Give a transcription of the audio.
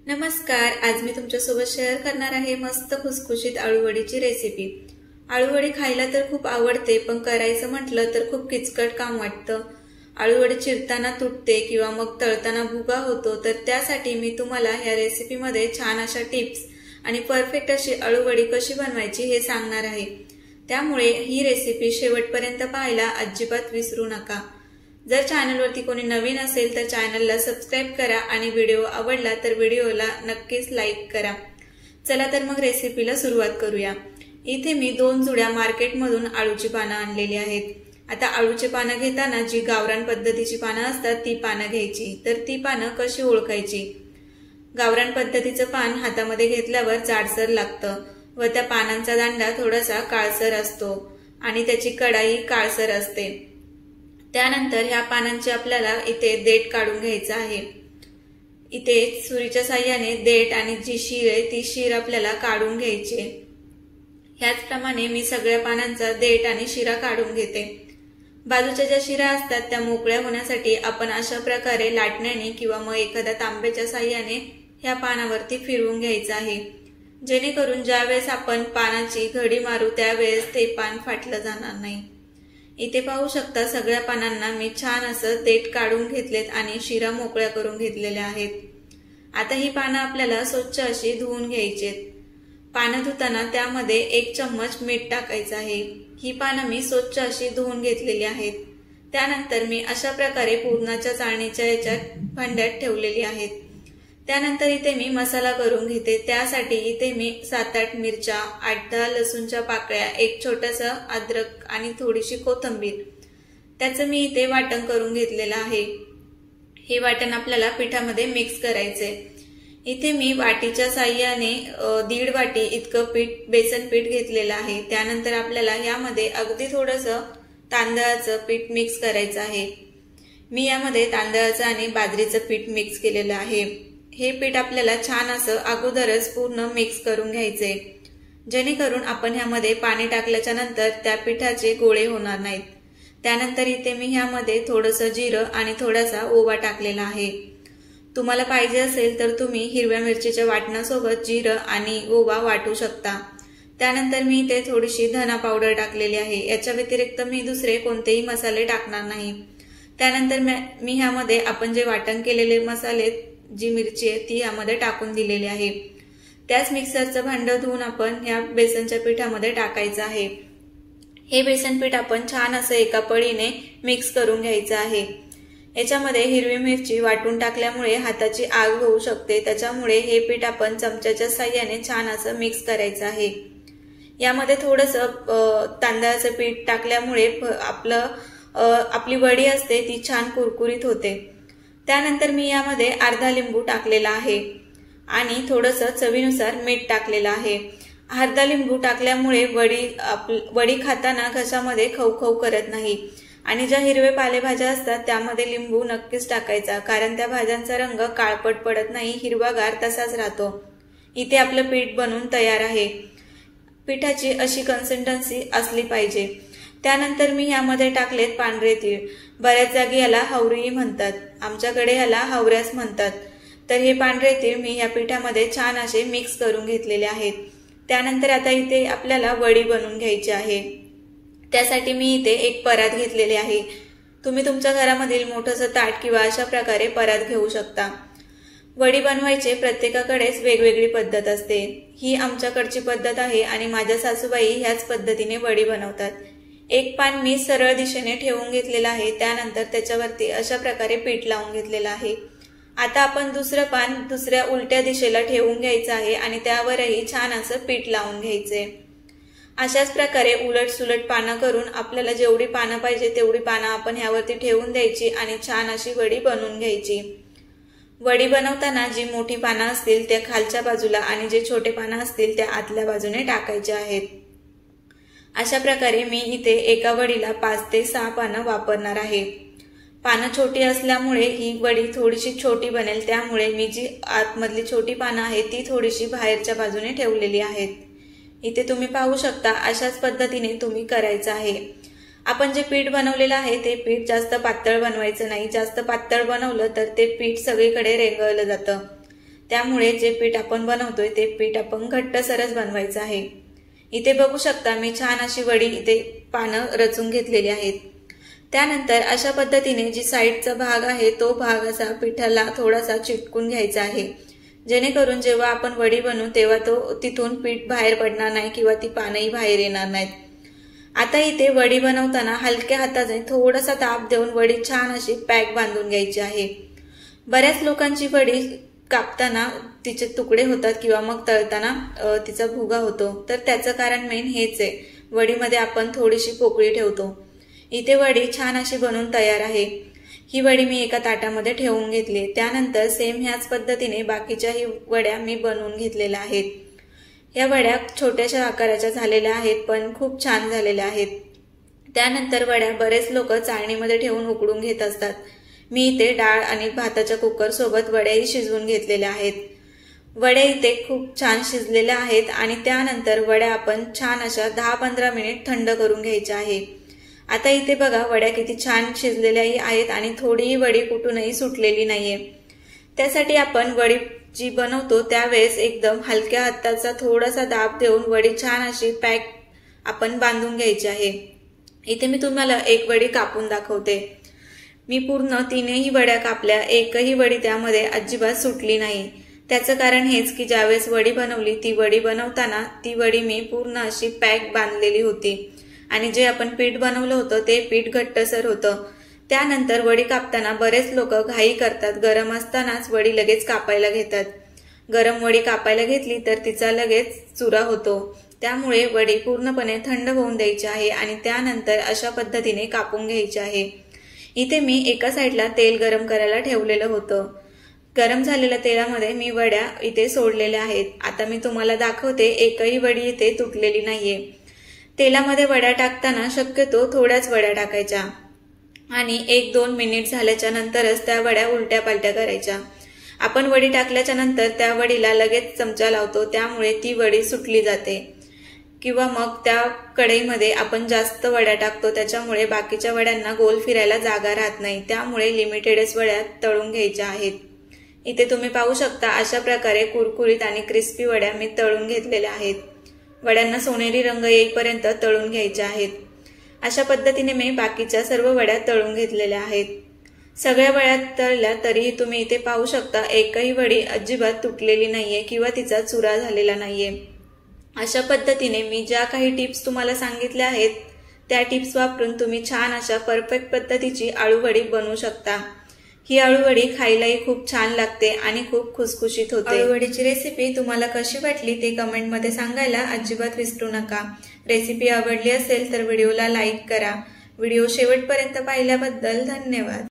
नमस्कार। आज मी तुमच्यासोबत शेअर करणार आहे मस्त खुसखुशीत आळूवडीची रेसिपी। आळूवडी खायला तर खूप आवडते, पण करायचं म्हटलं तर खूप किचकट काम वाटतं। आळूवडी चिरताना तुटते किंवा मग तळताना भुगा होतो, तर त्यासाठी मी तुम्हाला या रेसिपीमध्ये छान अशा टिप्स आणि परफेक्ट अशी आळूवडी कशी बनवायची हे सांगणार आहे। त्यामुळे ही रेसिपी शेवटपर्यंत पाहायला अजिबात विसरू नका। जर चॅनलवरती कोणी नवीन असेल तर चॅनलला सबस्क्राइब करा आणि व्हिडिओ आवडला तर व्हिडिओला नक्कीच लाईक करा। चला तर मग रेसिपीला सुरुवात करूया। इथे मी 2 जुड्या मार्केटमधून आळूची पानं आणलेली आहेत। आता आळूची पानं घेताना जी गावरान पद्धतीची पानं असतात ती पानं घ्यायची। तर ती पानं कशी ओळखायची? गावरान पद्धतीचं पान हातामध्ये घेतल्यावर जाडसर लागतं व त्या पानांचा दांडा थोडासा काळसर असतो आणि त्याची कडाई काळसर असते। त्यानंतर ह्या पानांची आपल्याला इथे देठ काढून घ्यायचं आहे। इथे सुरीच्या साहाय्याने देठ आणि जी शीर आहे ती शीर आपल्याला काढून घ्यायची आहे। ह्याचप्रमाणे मी सगळ्या पानांचा देठ आणि शिरा काढून घेते। बाजूच्या ज्या शिरा असतात त्या मोकळ्या होण्यासाठी आपण अशा प्रकारे लाटण्याने किंवा मग एखाद्या तांब्याच्या साहाय्याने ह्या पानावरती फिरवून घ्यायचं आहे, जेणेकरून ज्यावेळेस आपण पानाची घडी मारू त्यावेळेस ते पान फाटलं जाणार नाही। इथे पाहू शकता सगळ्या पानांना मी छान असं देठ काढून घेतलेत आणि शिरा मोकळ्या करून घेतलेल्या आहेत। आता ही पानं आपल्याला स्वच्छ अशी धुवून घ्यायचीत। पानं धुताना त्यामध्ये 1 चम्मच मीठ टाकायचं आहे। ही पानं मी स्वच्छ अशी धुवून घेतलेली आहेत। त्यानंतर मी अशा प्रकारे पूर्णाच्या चाळणीच्या याच्यात भांड्यात ठेवलेली आहेत। त्यानंतर इथे मी मसाला करून घेते। त्यासाठी इथे मी 7-8 मिरच्या, 8-10 लसूणच्या पाकळ्या, 1 छोटासा अद्रक आणि थोडीशी कोथिंबीर, त्याचं मी इथे वाटण करून घेतलेलं आहे। हे वाटण आपल्याला पिठामध्ये मिक्स करायचे। इथे मी वाटीच्या साहाय्याने 1.5 वाटी इतकं बेसन पीठ घेतलेलं आहे। त्यानंतर आपल्याला यामध्ये अगदी थोडंसं तांदळाचं पीठ मिक्स करायचं आहे। मी यामध्ये तांदळाचं आणि बाजरीचं पीठ मिक्स केलेलं आहे। हे पीठ आपल्याला छान असं अगोदरच पूर्ण मिक्स करून घ्यायचे, जेणेकरून आपण ह्यामध्ये पाणी टाकल्याच्या नंतर त्या पिठाचे गोळे होणार नाहीत। त्यानंतर इथे मी ह्यामध्ये थोडंसं जिरं आणि थोडासा ओवा टाकलेला आहे। तुम्हाला पाहिजे असेल तर तुम्ही हिरव्या मिरचीच्या वाटणासोबत जिरं आणि ओवा वाटू शकता। त्यानंतर मी इथे थोडीशी धना पावडर टाकलेली आहे। याच्या व्यतिरिक्त मी दुसरे कोणतेही मसाले टाकणार नाही। त्यानंतर मी ह्यामध्ये आपण जे वाटण केलेले मसाले, जी मिरची आहे ती यामध्ये टाकून दिलेली आहे। त्याच मिक्सरचं भांडं धुवून आपण या बेसनच्या पिठामध्ये टाकायचं आहे। हे बेसन पीठ आपण छान असं एका पळीने मिक्स करून घ्यायचं आहे। याच्यामध्ये हिरवी मिरची वाटून टाकल्यामुळे हाताची आग होऊ शकते, त्याच्यामुळे हे पीठ आपण चमच्याच्या साहाय्याने छान असं मिक्स करायचं आहे। यामध्ये थोडंसं तांदळाचं पीठ टाकल्यामुळे आपली वडी असते ती छान कुरकुरीत होते। त्यानंतर मी यामध्ये अर्धा लिंबू टाकलेला आहे आणि थोडंसं चवीनुसार मीठ टाकलेलं आहे। अर्धा लिंबू टाकल्यामुळे वडी खाताना घशामध्ये खवखव करत नाही आणि ज्या हिरवे पालेभाज्या असतात त्यामध्ये लिंबू नक्कीच टाकायचा, कारण त्या भाज्यांचा रंग काळपट पडत नाही, हिरवागार तसाच राहतो। इथे आपलं पीठ बनवून तयार आहे। पिठाची अशी कन्सिस्टन्सी असली पाहिजे। त्यानंतर मी यामध्ये टाकलेत पांढरे तीळ। बऱ्याच जागी याला हवरी म्हणतात, आमच्याकडे ह्याला हवऱ्यास म्हणतात। तर हे पांढरे तीळ मी या पिठामध्ये छान असे मिक्स करून घेतलेले आहेत। त्यानंतर आता इथे आपल्याला वडी बनवून घ्यायची आहे। त्यासाठी मी इथे एक परात घेतलेले आहे। तुम्ही तुमच्या घरामधील मोठंसं ताट किंवा अशा प्रकारे परात घेऊ शकता। वडी बनवायचे प्रत्येकाकडेच वेगवेगळी पद्धत असते। ही आमच्याकडची पद्धत आहे आणि माझ्या सासूबाई ह्याच पद्धतीने वडी बनवतात। एक पान मी सरळ दिशेने ठेवून घेतलेलं आहे। त्यानंतर त्याच्यावरती अशा प्रकारे पीठ लावून घेतलेलं आहे। आता आपण दुसरं पान दुसऱ्या उलट्या दिशेला ठेवून घ्यायचं आहे आणि त्यावरही छान असं पीठ लावून घ्यायचे। अशाच प्रकारे उलट सुलट पानं करून आपल्याला जेवढी पानं पाहिजे तेवढी पानं आपण ह्यावरती ठेवून द्यायची आणि छान अशी वडी बनवून घ्यायची। वडी बनवताना जी मोठी पानं असतील त्या खालच्या बाजूला आणि जे छोटे पानं असतील त्या आतल्या बाजूने टाकायचे आहेत। अशा प्रकारे मी इथे एका वडीला 5 ते 6 पानं वापरणार आहे। पानं छोटी असल्यामुळे ही वडी थोडीशी छोटी बनेल, त्यामुळे मी जी आतमधली छोटी पानं आहेत ती थोडीशी बाहेरच्या बाजूने ठेवलेली आहेत। इथे तुम्ही पाहू शकता अशाच पद्धतीने तुम्ही करायचं आहे। आपण जे पीठ बनवलेलं आहे ते पीठ जास्त पातळ बनवायचं नाही। जास्त पातळ बनवलं तर ते पीठ सगळीकडे रेंगाळलं जातं। त्यामुळे जे पीठ आपण बनवतोय ते पीठ आपण घट्टसरच बनवायचं आहे। इथे बघू शकता मी छान अशी वडी इथे पानं रचून घेतलेली आहेत। त्यानंतर अशा पद्धतीने जी साइडचा भाग आहे तो भाग असा पिठाला थोडासा चिटकून घ्यायचा आहे, जेणेकरून जेव्हा आपण वडी बनवू तेव्हा तो तिथून पीठ बाहेर पडणार नाही किंवा ती पानंही बाहेर येणार नाहीत। आता इथे वडी बनवताना हलक्या हाताने थोडासा दाब देऊन वडी छान अशी पॅक बांधून घ्यायची आहे। बऱ्याच लोकांची वडी कापताना तिचे तुकडे होतात किंवा मग तळताना तिचा भुगा होतो, तर त्याचं कारण मेन हेच आहे, वडीमध्ये आपण थोडीशी पोकळी ठेवतो। इथे वडी छान अशी बनवून तयार आहे। ही वडी मी एका ताटामध्ये ठेवून घेतली। त्यानंतर सेम ह्याच पद्धतीने बाकीच्याही वड्या मी बनवून घेतलेल्या आहेत। या वड्या छोट्याशा आकाराच्या झालेल्या आहेत पण खूप छान झालेल्या आहेत। त्यानंतर वड्या बरेच लोक चाळणीमध्ये ठेवून उकडून घेत असतात। मी इथे डाळ आणि भाताच्या कुकर सोबत वड्याही शिजवून घेतलेल्या आहेत। वड्या इथे खूप छान शिजलेल्या आहेत आणि त्यानंतर वड्या आपण छान अशा 10-15 मिनिट थंड करून घ्यायच्या आहे। आता इथे बघा वड्या किती छान शिजलेल्याही आहेत आणि थोडीही वडी कुठूनही सुटलेली नाहीये। त्यासाठी आपण वडी जी बनवतो त्यावेळेस एकदम हलक्या हाताचा थोडासा दाब देऊन वडी छान अशी पॅक आपण बांधून घ्यायची आहे। इथे मी तुम्हाला एक वडी कापून दाखवते। मी पूर्ण 3ही वड्या कापल्या, एकही वडी त्यामध्ये अजिबात सुटली नाही। त्याचं कारण हेच की ज्यावेळेस वडी बनवली ती वडी बनवताना ती वडी मी पूर्ण अशी पॅक बांधलेली होती आणि जे आपण पीठ बनवलं होतं ते पीठ घट्टसर होतं। त्यानंतर वडी कापताना बरेच लोक घाई करतात, गरम असतानाच वडी लगेच कापायला घेतात। गरम वडी कापायला घेतली तर तिचा लगेच चुरा होतो, त्यामुळे वडी पूर्णपणे थंड होऊन द्यायची आहे आणि त्यानंतर अशा पद्धतीने कापून घ्यायची आहे। इथे मी एका साइडला तेल गरम करायला ठेवलेलं होतं। गरम झालेल्या तेलामध्ये मी वड्या इथे सोडलेल्या आहेत। आता मी तुम्हाला दाखवते, एकही वडी इथे तुटलेली नाहीये। तेलामध्ये वड्या टाकताना शक्यतो थोड्याच वड्या टाकायच्या आणि 1-2 मिनिट झाल्याच्या नंतरच त्या वड्या उलट्या पालट्या करायच्या। आपण वडी टाकल्याच्या नंतर त्या वडीला लगेच चमचा लावतो, त्यामुळे ती वडी सुटली जाते किंवा मग त्या कढईमध्ये आपण जास्त वड्या टाकतो, त्याच्यामुळे बाकीच्या वड्यांना गोल फिरायला जागा राहत नाही। त्यामुळे लिमिटेडच वड्या तळून घ्यायच्या आहेत। इथे तुम्ही पाहू शकता अशा प्रकारे कुरकुरीत आणि क्रिस्पी वड्या मी तळून घेतलेल्या आहेत। वड्यांना सोनेरी रंग येईपर्यंत तळून घ्यायच्या आहेत। अशा पद्धतीने मी बाकीच्या सर्व वड्या तळून घेतलेल्या आहेत। सगळ्या वड्या तळल्या तरीही तुम्ही इथे पाहू शकता एकही वडी अजिबात तुटलेली नाहीये किंवा तिचा चुरा झालेला नाहीये। अशा पद्धतीने मी ज्या काही टिप्स तुम्हाला सांगितल्या आहेत त्या टिप्स वापरून तुम्ही छान अशा परफेक्ट पद्धतीची आळूवडी बनवू शकता। ही आळूवडी खायलाही खूप छान लागते आणि खूप खुसखुशीत होते। आळूवडीची रेसिपी तुम्हाला कशी वाटली ते कमेंटमध्ये सांगायला अजिबात विसरू नका। रेसिपी आवडली असेल तर व्हिडिओला लाईक करा। व्हिडिओ शेवटपर्यंत पाहिल्याबद्दल धन्यवाद।